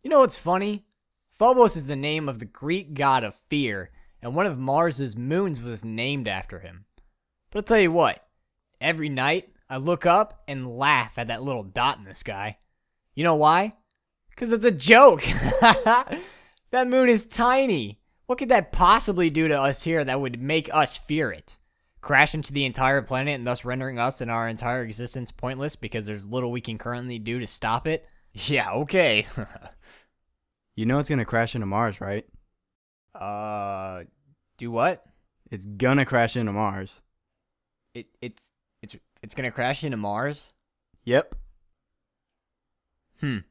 You know what's funny? Phobos is the name of the Greek god of fear, and one of Mars's moons was named after him. But I'll tell you what, every night I look up and laugh at that little dot in the sky. You know why? Because it's a joke. That moon is tiny. What could that possibly do to us here that would make us fear it? Crash into the entire planet and thus rendering us and our entire existence pointless because there's little we can currently do to stop it? Yeah, okay. You know it's gonna crash into Mars, right? Do what? It's gonna crash into Mars. It's gonna crash into Mars? Yep. No.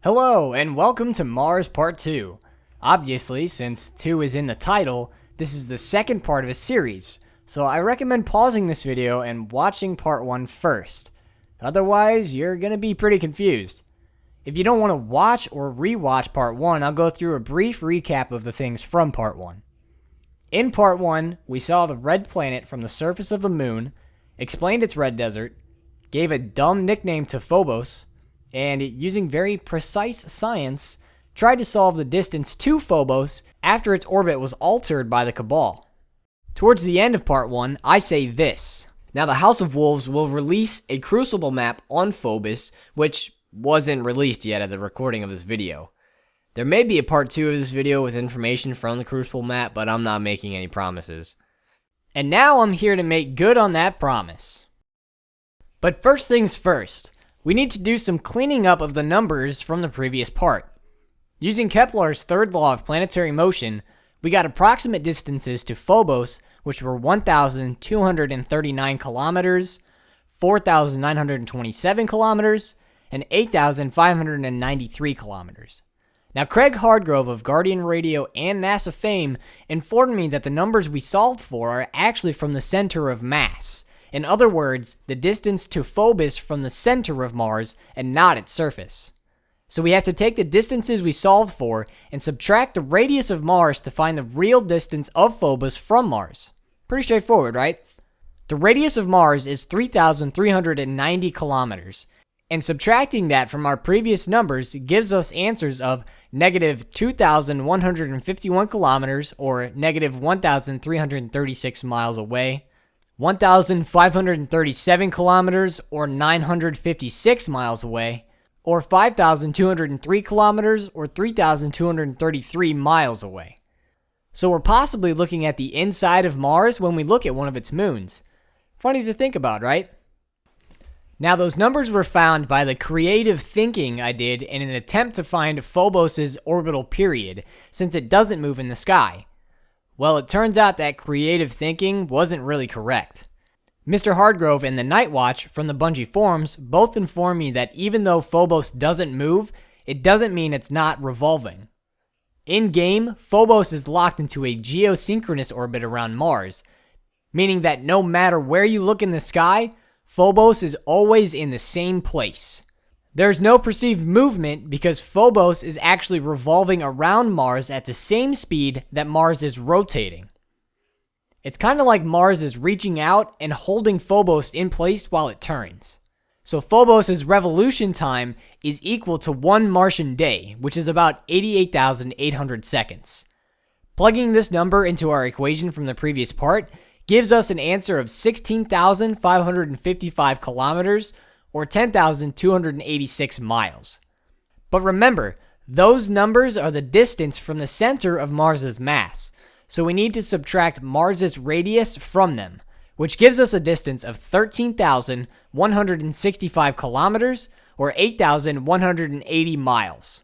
Hello, and welcome to Mars Part 2. Obviously, since 2 is in the title, this is the second part of a series, so I recommend pausing this video and watching Part 1 first. Otherwise, you're gonna be pretty confused. If you don't want to watch or rewatch Part 1, I'll go through a brief recap of the things from Part 1. In Part 1, we saw the red planet from the surface of the moon, explained its red desert, gave a dumb nickname to Phobos, and using very precise science, tried to solve the distance to Phobos after its orbit was altered by the Cabal. Towards the end of Part 1, I say this. Now, the House of Wolves will release a Crucible map on Phobos, which wasn't released yet at the recording of this video. There may be a Part 2 of this video with information from the Crucible map, but I'm not making any promises. And now I'm here to make good on that promise. But first things first, we need to do some cleaning up of the numbers from the previous part. Using Kepler's third law of planetary motion, we got approximate distances to Phobos, which were 1,239 kilometers, 4,927 kilometers, and 8,593 kilometers. Now, Craig Hardgrove of Guardian Radio and NASA fame informed me that the numbers we solved for are actually from the center of mass. In other words, the distance to Phobos from the center of Mars and not its surface. So we have to take the distances we solved for and subtract the radius of Mars to find the real distance of Phobos from Mars. Pretty straightforward, right? The radius of Mars is 3,390 kilometers. And subtracting that from our previous numbers gives us answers of negative 2,151 kilometers, or negative 1,336 miles away, 1,537 kilometers, or 956 miles away, or 5,203 kilometers, or 3,233 miles away. So we're possibly looking at the inside of Mars when we look at one of its moons. Funny to think about, right? Now, those numbers were found by the creative thinking I did in an attempt to find Phobos' orbital period, since it doesn't move in the sky. Well, it turns out that creative thinking wasn't really correct. Mr. Hardgrove and the Night Watch from the Bungie forums both informed me that even though Phobos doesn't move, it doesn't mean it's not revolving. In-game, Phobos is locked into a geosynchronous orbit around Mars, meaning that no matter where you look in the sky, Phobos is always in the same place. There's no perceived movement because Phobos is actually revolving around Mars at the same speed that Mars is rotating. It's kind of like Mars is reaching out and holding Phobos in place while it turns. So Phobos' revolution time is equal to 1 Martian day, which is about 88,800 seconds. Plugging this number into our equation from the previous part gives us an answer of 16,555 kilometers, or 10,286 miles. But remember, those numbers are the distance from the center of Mars's mass, so we need to subtract Mars's radius from them, which gives us a distance of 13,165 kilometers, or 8,180 miles.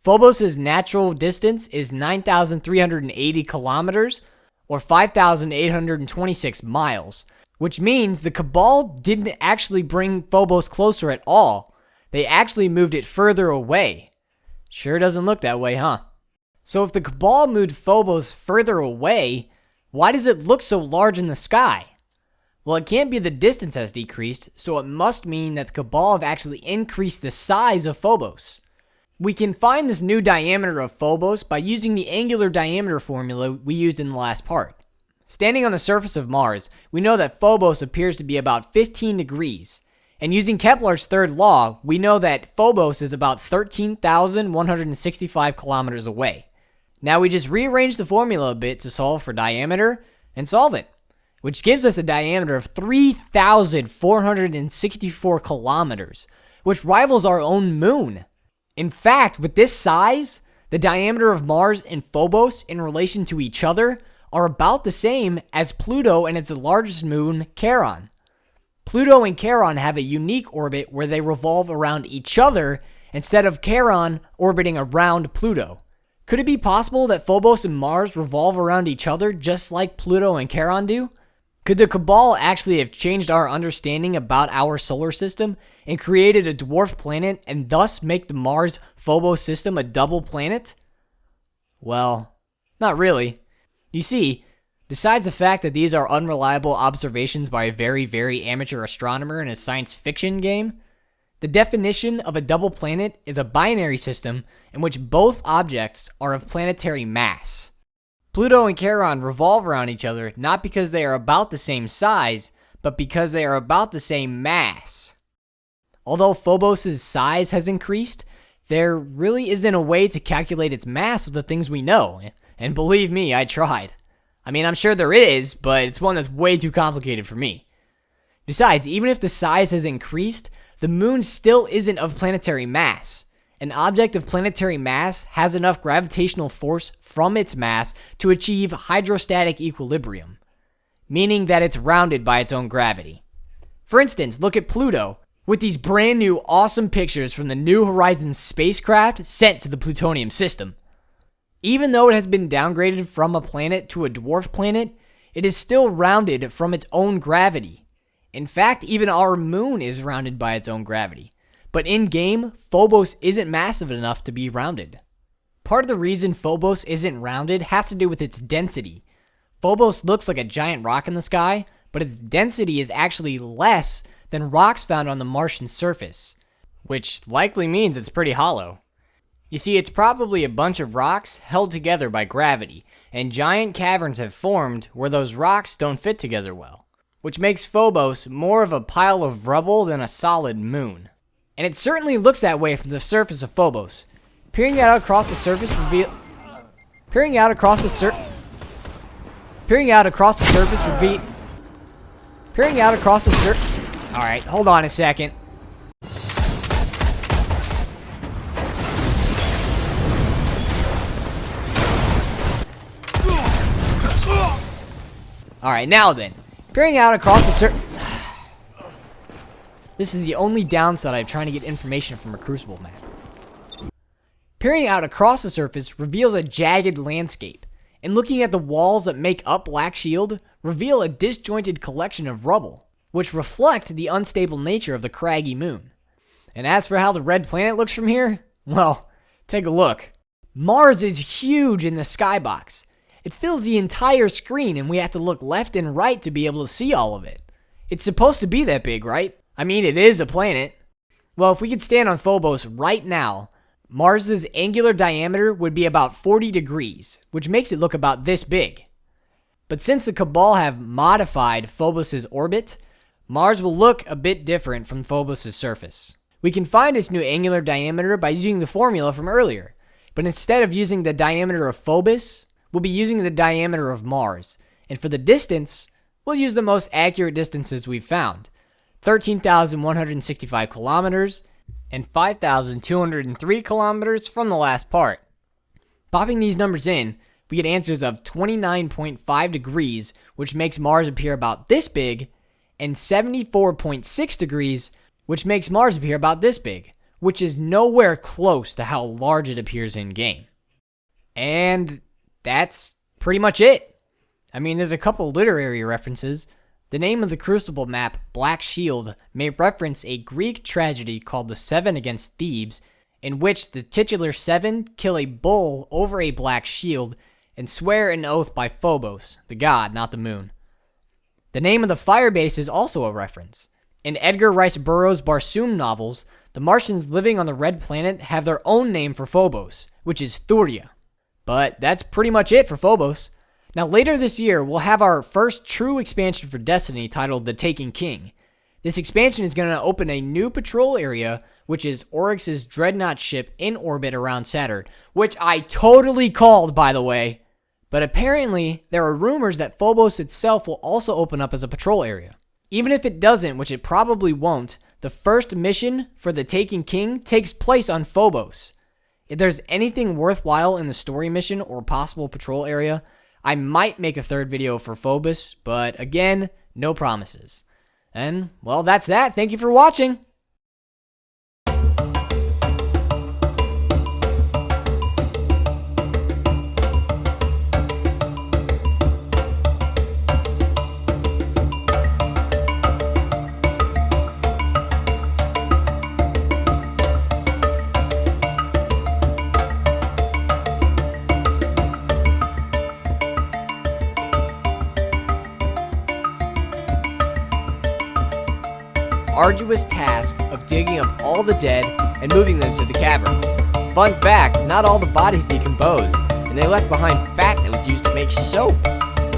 Phobos' natural distance is 9,380 kilometers, or 5,826 miles, which means the Cabal didn't actually bring Phobos closer at all. They actually moved it further away. Sure doesn't look that way, huh? So if the Cabal moved Phobos further away, why does it look so large in the sky? Well, it can't be the distance has decreased, so it must mean that the Cabal have actually increased the size of Phobos. We can find this new diameter of Phobos by using the angular diameter formula we used in the last part. Standing on the surface of Mars, we know that Phobos appears to be about 15 degrees. And using Kepler's third law, we know that Phobos is about 13,165 kilometers away. Now we just rearrange the formula a bit to solve for diameter and solve it, which gives us a diameter of 3,464 kilometers, which rivals our own moon. In fact, with this size, the diameter of Mars and Phobos in relation to each other are about the same as Pluto and its largest moon, Charon. Pluto and Charon have a unique orbit where they revolve around each other instead of Charon orbiting around Pluto. Could it be possible that Phobos and Mars revolve around each other just like Pluto and Charon do? Could the Cabal actually have changed our understanding about our solar system and created a dwarf planet and thus make the Mars-Phobos system a double planet? Well, not really. You see, besides the fact that these are unreliable observations by a very, very amateur astronomer in a science fiction game, the definition of a double planet is a binary system in which both objects are of planetary mass. Pluto and Charon revolve around each other not because they are about the same size, but because they are about the same mass. Although Phobos' size has increased, there really isn't a way to calculate its mass with the things we know. And believe me, I tried. I mean, I'm sure there is, but it's one that's way too complicated for me. Besides, even if the size has increased, the moon still isn't of planetary mass. An object of planetary mass has enough gravitational force from its mass to achieve hydrostatic equilibrium, meaning that it's rounded by its own gravity. For instance, look at Pluto, with these brand new awesome pictures from the New Horizons spacecraft sent to the Plutonium system. Even though it has been downgraded from a planet to a dwarf planet, it is still rounded from its own gravity. In fact, even our moon is rounded by its own gravity. But in-game, Phobos isn't massive enough to be rounded. Part of the reason Phobos isn't rounded has to do with its density. Phobos looks like a giant rock in the sky, but its density is actually less than rocks found on the Martian surface, which likely means it's pretty hollow. You see, it's probably a bunch of rocks held together by gravity, and giant caverns have formed where those rocks don't fit together well, which makes Phobos more of a pile of rubble than a solid moon. And it certainly looks that way from the surface of Phobos. Peering out across the surface reveal... Peering out across the surface reveal... Alright, hold on a second. Alright, now then. Peering out across the surface... This is the only downside of trying to get information from a Crucible map. Peering out across the surface reveals a jagged landscape, and looking at the walls that make up Black Shield reveal a disjointed collection of rubble, which reflect the unstable nature of the craggy moon. And as for how the red planet looks from here, well, take a look. Mars is huge in the skybox. It fills the entire screen and we have to look left and right to be able to see all of it. It's supposed to be that big, right? I mean, it is a planet. Well, if we could stand on Phobos right now, Mars's angular diameter would be about 40 degrees, which makes it look about this big. But since the Cabal have modified Phobos' orbit, Mars will look a bit different from Phobos' surface. We can find its new angular diameter by using the formula from earlier, but instead of using the diameter of Phobos, we'll be using the diameter of Mars. And for the distance, we'll use the most accurate distances we've found. 13,165 kilometers and 5,203 kilometers from the last part. Popping these numbers in, we get answers of 29.5 degrees, which makes Mars appear about this big, and 74.6 degrees, which makes Mars appear about this big, which is nowhere close to how large it appears in-game. And that's pretty much it. I mean, there's a couple literary references. The name of the Crucible map, Black Shield, may reference a Greek tragedy called the Seven Against Thebes, in which the titular seven kill a bull over a black shield and swear an oath by Phobos, the god, not the moon. The name of the firebase is also a reference. In Edgar Rice Burroughs' Barsoom novels, The Martians living on the red planet have their own name for Phobos, which is Thuria. But that's pretty much it for Phobos. Now later this year, we'll have our first true expansion for Destiny titled The Taken King. This expansion is going to open a new patrol area, which is Oryx's Dreadnought ship in orbit around Saturn, which I totally called, by the way. But apparently, there are rumors that Phobos itself will also open up as a patrol area. Even if it doesn't, which it probably won't, the first mission for the Taken King takes place on Phobos. If there's anything worthwhile in the story mission or possible patrol area, I might make a third video for Phobos, but again, no promises. And, well, that's that. Thank you for watching. Arduous task of digging up all the dead and moving them to the caverns. Fun fact, not all the bodies decomposed, and they left behind fat that was used to make soap.